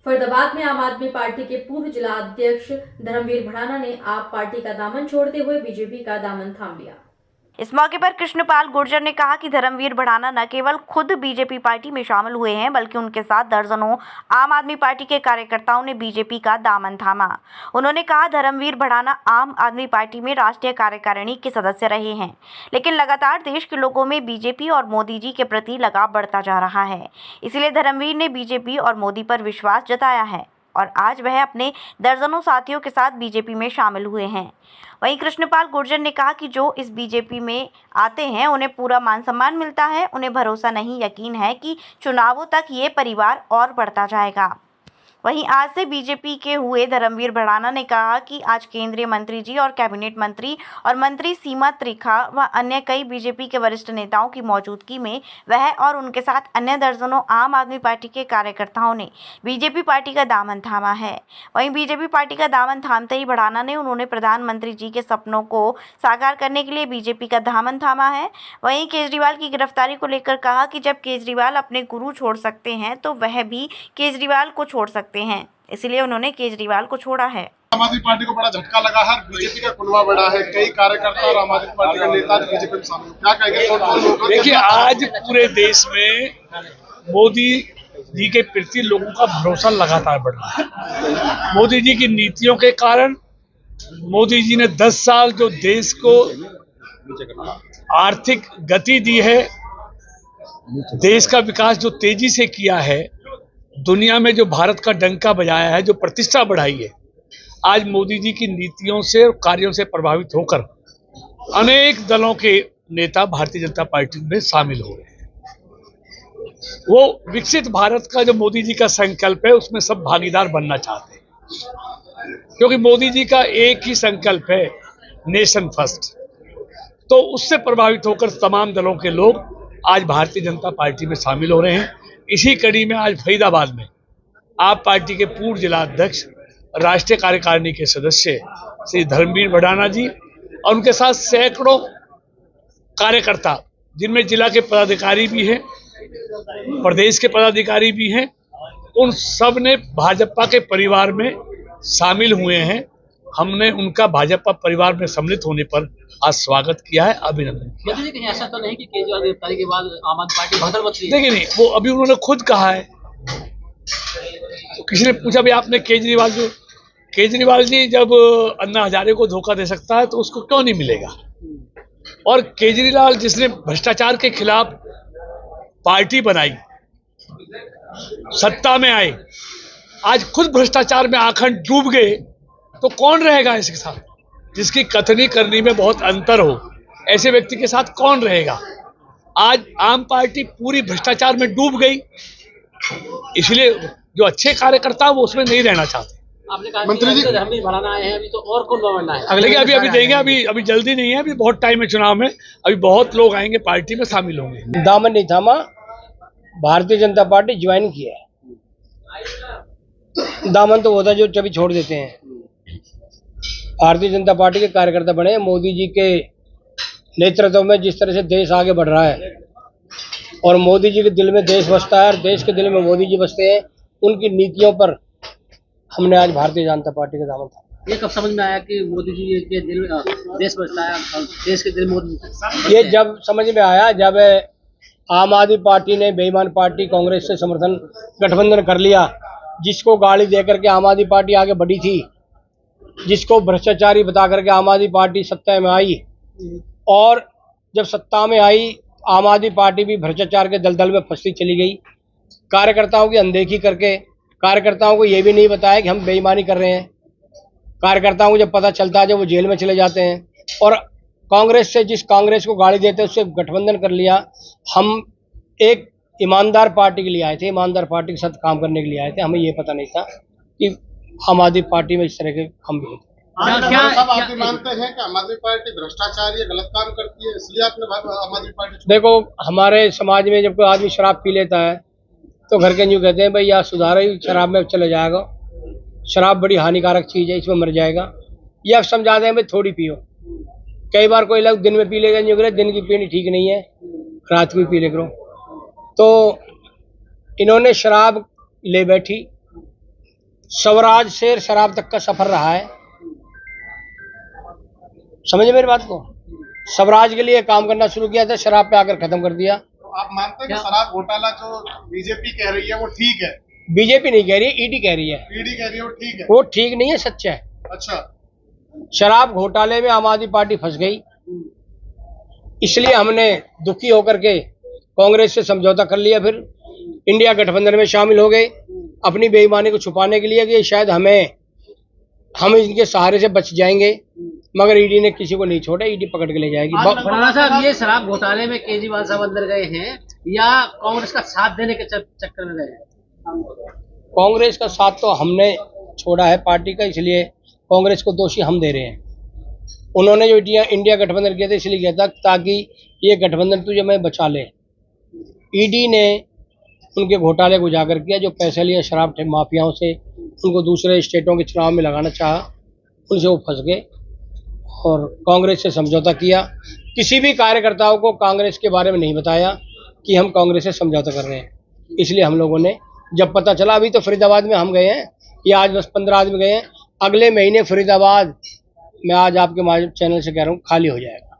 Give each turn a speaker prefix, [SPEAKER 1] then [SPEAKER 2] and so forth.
[SPEAKER 1] फरीदाबाद में आम आदमी पार्टी के पूर्व जिला अध्यक्ष धर्मवीर भड़ाना ने आप पार्टी का दामन छोड़ते हुए बीजेपी का दामन थाम लिया।
[SPEAKER 2] इस मौके पर कृष्णपाल गुर्जर ने कहा कि धर्मवीर भड़ाना न केवल खुद बीजेपी पार्टी में शामिल हुए हैं, बल्कि उनके साथ दर्जनों आम आदमी पार्टी के कार्यकर्ताओं ने बीजेपी का दामन थामा। उन्होंने कहा, धर्मवीर भड़ाना आम आदमी पार्टी में राष्ट्रीय कार्यकारिणी के सदस्य रहे हैं, लेकिन लगातार देश के लोगों में बीजेपी और मोदी जी के प्रति लगाव बढ़ता जा रहा है। इसलिए धर्मवीर ने बीजेपी और मोदी पर विश्वास जताया है और आज वह अपने दर्जनों साथियों के साथ बीजेपी में शामिल हुए हैं। वहीं कृष्णपाल गुर्जर ने कहा कि जो इस बीजेपी में आते हैं उन्हें पूरा मान सम्मान मिलता है। उन्हें भरोसा नहीं, यकीन है कि चुनावों तक ये परिवार और बढ़ता जाएगा। वहीं आज से बीजेपी के हुए धर्मवीर भड़ाना ने कहा कि आज केंद्रीय मंत्री जी और कैबिनेट मंत्री और मंत्री सीमा त्रिखा व अन्य कई बीजेपी के वरिष्ठ नेताओं की मौजूदगी में वह और उनके साथ अन्य दर्जनों आम आदमी पार्टी के कार्यकर्ताओं ने बीजेपी पार्टी का दामन थामा है। वहीं बीजेपी पार्टी का दामन थामते ही भड़ाना ने उन्होंने प्रधानमंत्री जी के सपनों को साकार करने के लिए बीजेपी का दामन थामा है। वहीं केजरीवाल की गिरफ्तारी को लेकर कहा कि जब केजरीवाल अपने गुरु छोड़ सकते हैं तो वह भी केजरीवाल को छोड़ सकते हैं, इसलिए उन्होंने केजरीवाल को छोड़ा है।
[SPEAKER 3] आम आदमी पार्टी को बड़ा झटका लगा है, बीजेपी का कुनबा बढ़ा है, कई कार्यकर्ता और आम आदमी पार्टी का नेता बीजेपी में शामिल। क्या कहेंगे?
[SPEAKER 4] देखिए, आज पूरे देश में मोदी जी के प्रति लोगों का भरोसा लगातार बढ़ रहा है। मोदी जी की नीतियों के कारण मोदी जी ने 10 साल जो देश को आर्थिक गति दी है, देश का विकास जो तेजी से किया है, दुनिया में जो भारत का डंका बजाया है, जो प्रतिष्ठा बढ़ाई है, आज मोदी जी की नीतियों से और कार्यों से प्रभावित होकर अनेक दलों के नेता भारतीय जनता पार्टी में शामिल हो रहे हैं। वो विकसित भारत का जो मोदी जी का संकल्प है उसमें सब भागीदार बनना चाहते हैं, क्योंकि मोदी जी का एक ही संकल्प है, नेशन फर्स्ट। तो उससे प्रभावित होकर तमाम दलों के लोग आज भारतीय जनता पार्टी में शामिल हो रहे हैं। इसी कड़ी में आज फरीदाबाद में आप पार्टी के पूर्व जिला अध्यक्ष, राष्ट्रीय कार्यकारिणी के सदस्य श्री धर्मवीर भड़ाना जी और उनके साथ सैकड़ों कार्यकर्ता, जिनमें जिला के पदाधिकारी भी हैं, प्रदेश के पदाधिकारी भी हैं, उन सब ने भाजपा के परिवार में शामिल हुए हैं। हमने उनका भाजपा परिवार में सम्मिलित होने पर आज स्वागत किया है, अभिनंदन किया।
[SPEAKER 5] कहीं ऐसा तो नहीं कि केजरीवाल गिरफ्तारी के बाद आम आदमी पार्टी भगदड़ मच गई?
[SPEAKER 4] देखिए नहीं, वो अभी उन्होंने खुद कहा है। तो किसी ने पूछा भी आपने केजरीवाल जी जब अन्ना हजारे को धोखा दे सकता है तो उसको क्यों नहीं मिलेगा? और केजरीवाल जिसने भ्रष्टाचार के खिलाफ पार्टी बनाई, सत्ता में आए, आज खुद भ्रष्टाचार में आखंड डूब गए, तो कौन रहेगा इसके साथ? जिसकी कथनी करनी में बहुत अंतर हो, ऐसे व्यक्ति के साथ कौन रहेगा? आज आम पार्टी पूरी भ्रष्टाचार में डूब गई, इसलिए जो अच्छे कार्यकर्ता वो उसमें नहीं रहना चाहते।
[SPEAKER 5] आपने कहा मंत्री जी धर्मवीर भड़ाना आए हैं, अभी तो और कौन बनना है?
[SPEAKER 4] अगले अभी देंगे, अभी जल्दी नहीं है, अभी बहुत टाइम है चुनाव में, अभी बहुत लोग आएंगे, पार्टी में शामिल होंगे।
[SPEAKER 6] दामन नहीं थामा, भारतीय जनता पार्टी ज्वाइन किया है। दामन तो होता है जो कभी छोड़ देते हैं। भारतीय जनता पार्टी के कार्यकर्ता बने, मोदी जी के नेतृत्व में जिस तरह से देश आगे बढ़ रहा है और मोदी जी के दिल में देश बसता है और देश के दिल में मोदी जी बसते हैं, उनकी नीतियों पर हमने आज भारतीय जनता पार्टी का दामन था।
[SPEAKER 5] ये कब समझ में आया कि मोदी जी के दिल में देश बसता है और देश के दिल में मोदी?
[SPEAKER 6] ये जब समझ में आया जब आम आदमी पार्टी ने बेईमान पार्टी कांग्रेस से समर्थन गठबंधन कर लिया, जिसको गाली दे करके आम आदमी पार्टी आगे बढ़ी थी, जिसको भ्रष्टाचारी बता करके आम आदमी पार्टी सत्ता में आई, और जब सत्ता में आई आम आदमी पार्टी भी भ्रष्टाचार के दलदल में फंसती चली गई। कार्यकर्ताओं की अनदेखी करके कार्यकर्ताओं को ये भी नहीं बताया कि हम बेईमानी कर रहे हैं। कार्यकर्ताओं को जब पता चलता है जब वो जेल में चले जाते हैं, और कांग्रेस से जिस कांग्रेस को गाली देते उससे गठबंधन कर लिया। हम एक ईमानदार पार्टी के लिए आए थे, ईमानदार पार्टी के साथ काम करने के लिए आए थे। हमें ये पता नहीं था कि आम आदमी पार्टी में इस तरह के हम भी होते।
[SPEAKER 3] क्या आप मानते हैं कि आम आदमी पार्टी भ्रष्टाचार या गलत काम करती है, इसलिए आपने आम आदमी पार्टी?
[SPEAKER 6] देखो, हमारे समाज में जब कोई आदमी शराब पी लेता है तो घर के यूँ कहते हैं भाई या सुधारो ही, शराब में चले जाएगा, शराब बड़ी हानिकारक चीज़ है, इसमें मर जाएगा। या समझाते हैं भाई थोड़ी पियो। कई बार कोई लोग दिन में पी लेगा, यूँ कह दिन की पीनी ठीक नहीं है, रात में पी ले करो। तो इन्होंने शराब ले बैठी, स्वराज से शराब तक का सफर रहा है। समझे मेरी बात को? स्वराज के लिए काम करना शुरू किया था, शराब पे आकर खत्म कर दिया।
[SPEAKER 3] तो आप मानते हैं कि शराब घोटाला जो बीजेपी कह रही है वो ठीक है?
[SPEAKER 6] बीजेपी नहीं कह रही, ईडी कह रही है।
[SPEAKER 3] ईडी कह रही है वो ठीक है?
[SPEAKER 6] वो ठीक नहीं है, सच्चा है।
[SPEAKER 3] अच्छा।
[SPEAKER 6] शराब घोटाले में आम आदमी पार्टी फंस गई, इसलिए हमने दुखी होकर के कांग्रेस से समझौता कर लिया, फिर इंडिया गठबंधन में शामिल हो गए अपनी बेईमानी को छुपाने के लिए कि शायद हम इनके सहारे से बच जाएंगे, मगर ईडी ने किसी को नहीं छोड़ा, ईडी पकड़ के ले जाएगी।
[SPEAKER 5] भड़ाना साहब, ये शराब घोटाले में केजरीवाल साहब अंदर गए हैं या कांग्रेस का साथ देने के चक्कर में गए हैं?
[SPEAKER 6] कांग्रेस का साथ तो हमने छोड़ा है पार्टी का, इसलिए कांग्रेस को दोषी हम दे रहे हैं। उन्होंने जो इंडिया गठबंधन किया था इसलिए किया था ताकि ये गठबंधन तुझे मैं बचा ले। ईडी ने उनके घोटाले को उजागर किया, जो पैसे लिए शराब माफियाओं से, उनको दूसरे स्टेटों के चुनाव में लगाना चाहा, उनसे वो फंस गए और कांग्रेस से समझौता किया। किसी भी कार्यकर्ताओं को कांग्रेस के बारे में नहीं बताया कि हम कांग्रेस से समझौता कर रहे हैं। इसलिए हम लोगों ने जब पता चला, अभी तो फरीदाबाद में हम गए हैं, ये आज 10-15 आदमी गए हैं, अगले महीने फरीदाबाद मैं आज आपके चैनल से कह रहा हूँ खाली हो जाएगा।